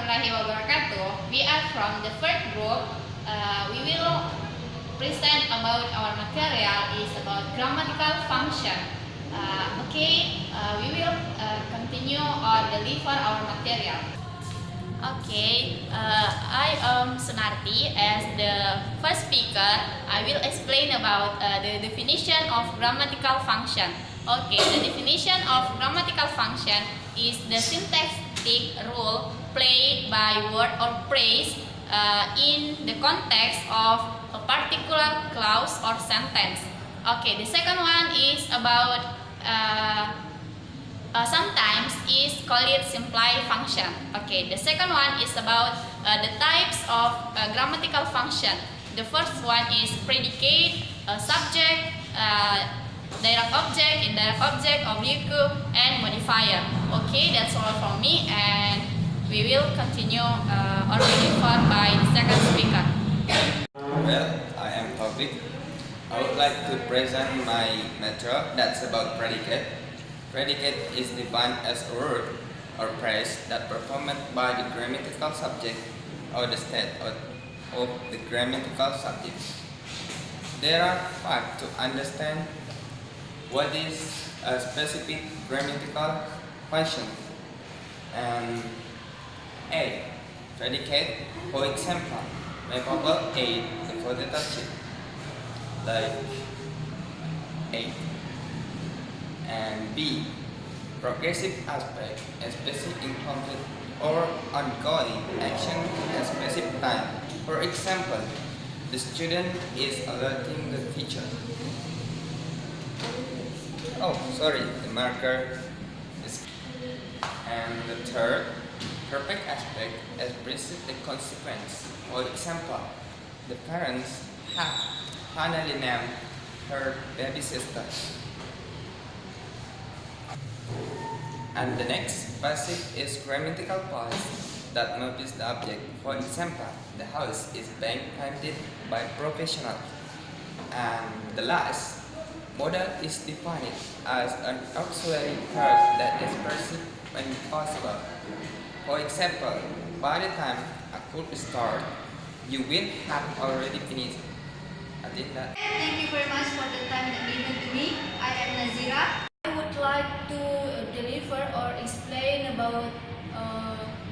warahmatullahi wabarakatuh. We are from the first group. We will present about our material is about grammatical function. We will continue or deliver our material. I am Sunarti. As the first speaker, I will explain about the definition of grammatical function. The definition of grammatical function is the syntactic role played by word or phrase in the context of a particular clause or sentence. The second one is about sometimes is called it simplified function. The second one is about the types of grammatical function. The first one is predicate, subject, direct object, indirect object, object, and modifier. That's all from me, and we will continue or deliver by the second speaker. Well, I am Taufik. I would like to present my matter that's about predicate. Predicate is defined as a word or phrase that performed by the grammatical subject or the state of the grammatical subject. There are five to understand what is a specific grammatical function. And A. Predicate, for example, my verbal aid the quantitative, like A. And B. Progressive aspect, a specific incomplete or ongoing action at specific time. For example, the student is alerting the teacher. The marker is. And the third, perfect aspect expresses the consequence. For example, the parents have finally named her baby sister. And the next passive is grammatical pause that moves the object. For example, the house is being painted by professionals. And the last, modal is defined as an auxiliary verb that expresses when possible. For example, by the time I could start, you will have already finished. I think that. Thank you very much for the time that given to me. I am Nazira. I would like to deliver or explain about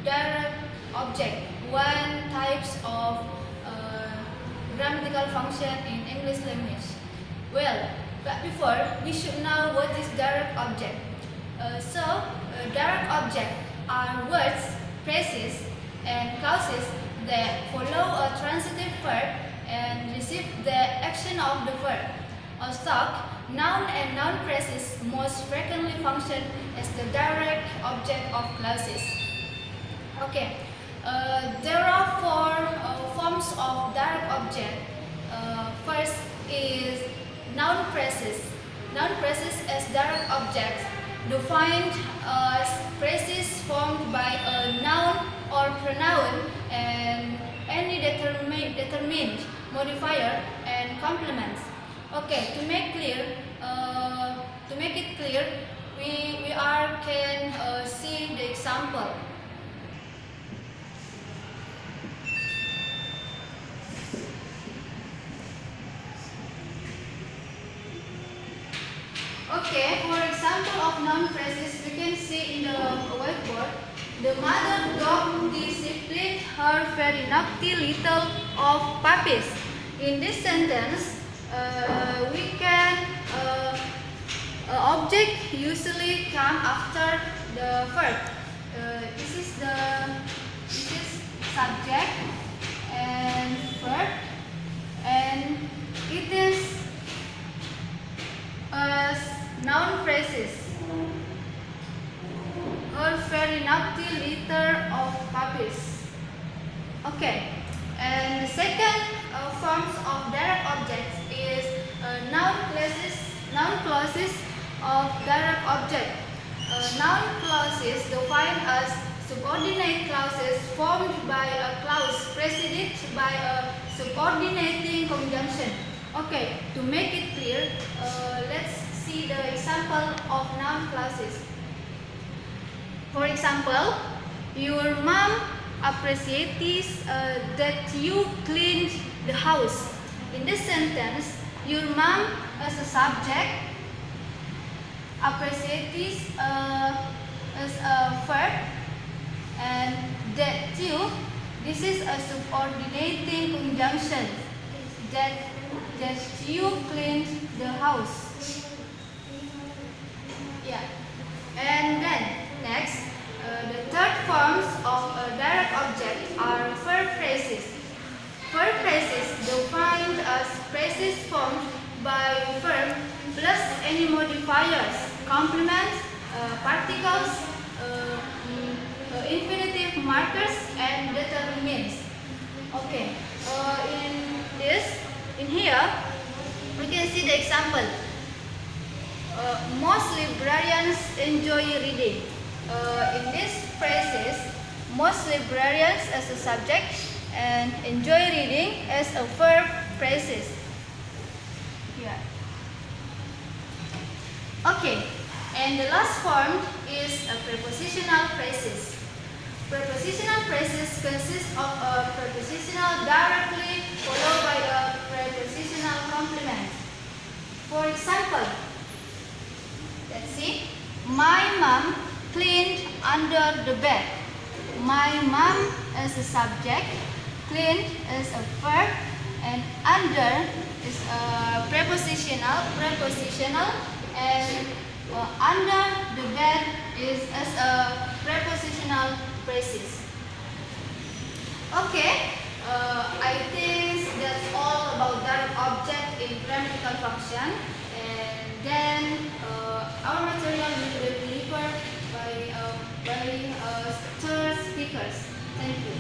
direct object, one types of grammatical function in English language. But before we should know what is direct object. Direct object are words, phrases, and clauses that follow a transitive verb and receive the action of the verb. Also, noun and noun phrases most frequently function as the direct object of clauses. There are four forms of direct object. First is noun phrases. Noun phrases as direct objects defined as phrases formed by a noun or pronoun and any determined modifier and complements. To make it clear, we can see the example. For example of noun phrases, we can see in the whiteboard. The mother dog disciplined her very naughty little of puppies. In this sentence, we can object usually come after the verb. This is subject and verb, and it is noun phrases. Her very naughty litter of puppies. And the second forms of direct objects is noun clauses of direct object. Noun clauses defined as subordinate clauses formed by a clause preceded by a subordinating conjunction. To make it clear, let's see the example of noun clauses. For example, your mom appreciates that you cleaned the house. In this sentence, your mom as a subject, appreciates as a verb, and that you, this is a subordinating conjunction. That you cleaned the house. Yeah. And then next, the third forms of a direct object are verb phrases. Verb phrases defined as phrases formed by verb plus any modifiers, complements, particles, infinitive markers, and determinants. Okay. In here, we can see the example. Most librarians enjoy reading. In these phrases, most librarians as a subject and enjoy reading as a verb phrases. Yeah. Okay, and the last form is a prepositional phrases. Prepositional phrases consist of a prepositional directly followed by a prepositional complement. For example, let's see. My mom cleaned under the bed. My mom as a subject, cleaned as a verb, and under is a prepositional, and under the bed is as a prepositional phrases. Okay, I think that's all about direct object in grammatical function. And then our material will be delivered by third speakers. Thank you.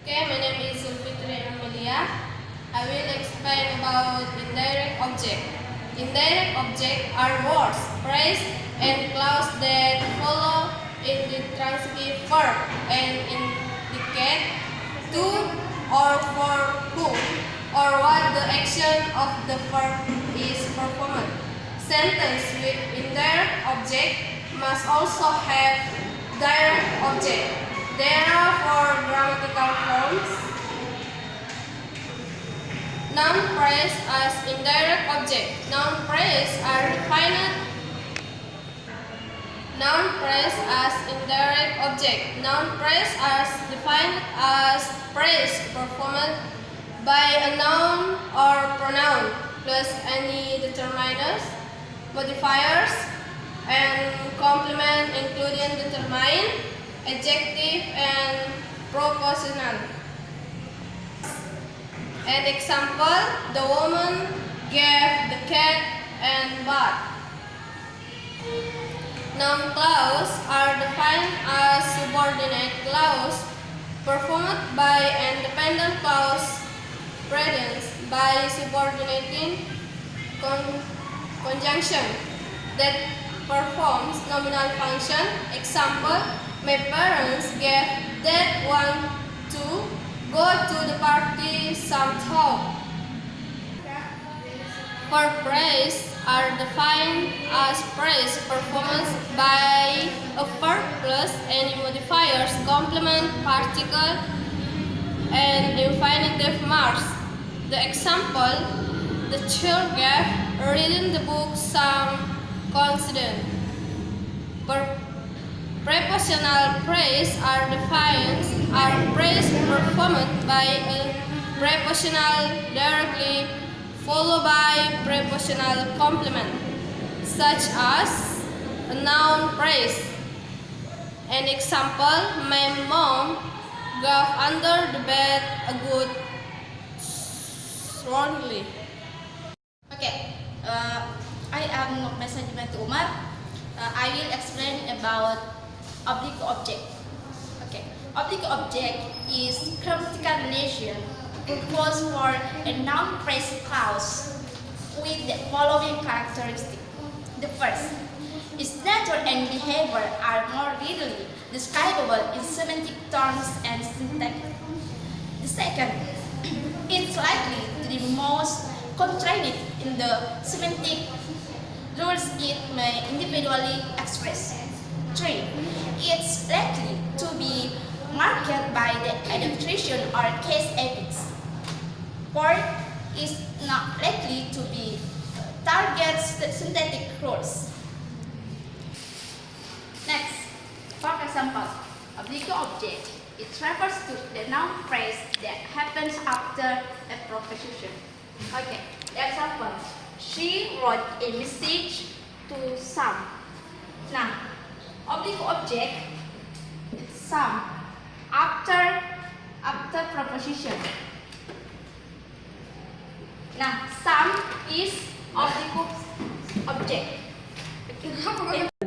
Okay, my name is Juli Amelia. I will explain about indirect object. Indirect object are words, phrase, and clause that follow in the transitive verb and indicate to or for whom or what the action of the verb is performed. Sentence with indirect object must also have direct object. There are four grammatical forms. Noun phrase as indirect object. Noun phrase are defined. Noun phrase as indirect object. Noun phrase as defined as phrase performed by a noun or pronoun plus any determiners, modifiers, and complement including determine, adjective, and propositional. An example, the woman gave the cat and bath. Noun clause are defined as subordinate clause performed by an dependent clause present by subordinating conjunction that performs nominal function. Example, my parents gave that one to go to the party somehow. Verb phrase are defined as phrase performed by a verb plus any modifiers, complement, particle, and infinitive marks. The example, the child gave reading the book some confidence. Prepositional phrase are defined as phrase performed by a prepositional directly followed by prepositional complement, such as a noun phrase. An example, my mom gave under the bed a good strongly. Okay, I am Mesajiment Umar. I will explain about oblique object. Okay, oblique object is grammatical relation calls for a noun phrase clause with the following characteristic. The first, its nature and behavior are more readily describable in semantic terms and syntax. The second, it's likely to be most contradicted in the semantic rules it may individually express. 3. It's likely to be marked by the adaptation or case effects. Pork is not likely to be target synthetic rules. Next, for example, oblique object. It refers to the noun phrase that happens after a proposition. Okay, example. She wrote a message to Sam. Now, oblique object Sam after proposition. Now, Sam is oblique object.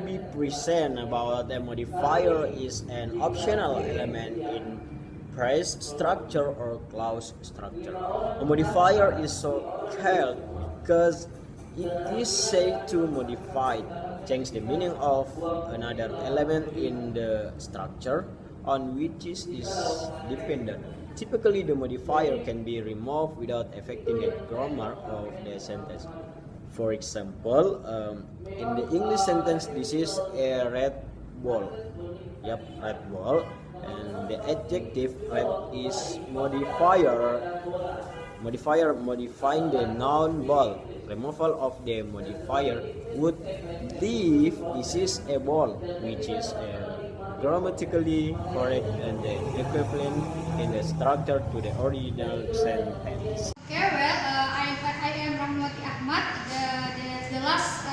Be present about a modifier is an optional element in phrase structure or clause structure. A modifier is so called because it is said to modify, change the meaning of another element in the structure on which it is dependent. Typically, the modifier can be removed without affecting the grammar of the sentence. For example, in the English sentence, this is a red ball. Yep, red ball. And the adjective red is modifier modifying the noun ball. Removal of the modifier would leave this is a ball, which is grammatically correct and the equivalent in the structure to the original sentence. Okay, well, I am Rahmati Ahmad, the last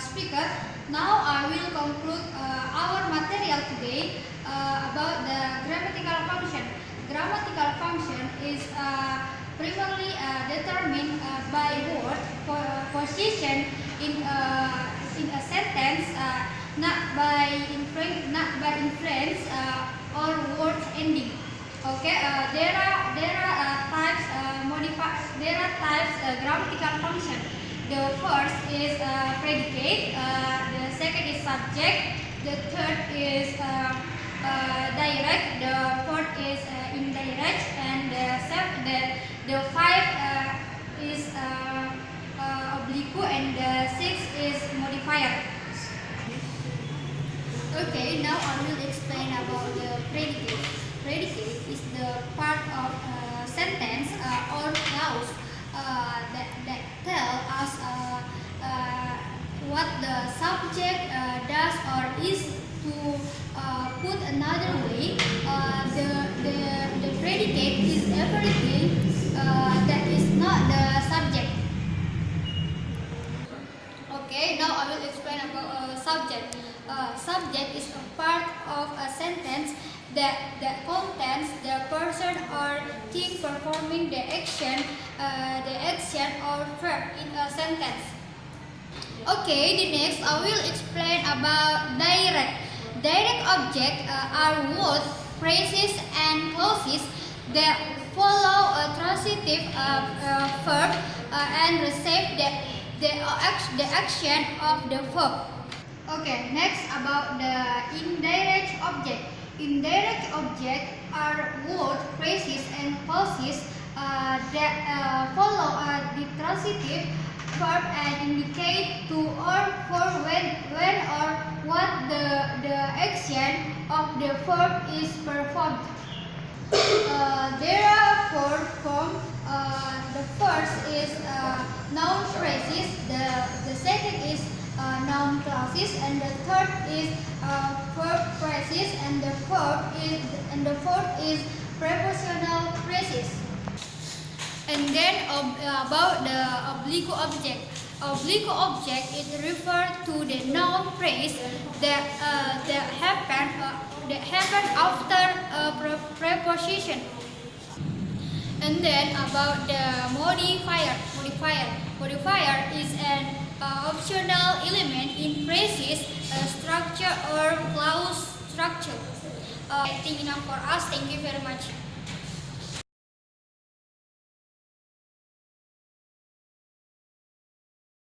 speaker. Now I will conclude our material today about the grammatical function. Grammatical function is primarily determined by word position in a sentence, not by inference or word ending. Okay, there are types grammatical function. The first is predicate, the second is subject, the third is direct, the fourth is indirect, and the five is oblique, and the sixth is modifier. Okay, now I will explain about the predicate. Predicate is the part of a sentence or clause that tell us what the subject does or is. To put another way, the predicate is everything that is not the subject. Okay, now I will explain about subject. Subject is a part of a sentence that contains the person or thing performing the action or verb in a sentence. Okay, the next I will explain about direct. Direct objects are words, phrases, and clauses that follow a transitive verb and receive the action of the verb. Okay, next about the indirect object. Indirect objects are words, phrases, and clauses that follow the transitive verb and indicate to or for when or what the action of the verb is performed. There are four forms. The first is noun phrases. The second is noun clauses, and the third is verb phrases, and the fourth is prepositional phrases. And then about the oblique object. Oblique object is referred to the noun phrase that happen after a preposition. And then about the modifier. Modifier is an optional element in phrases, structure or clause structure. I think enough for us. Thank you very much.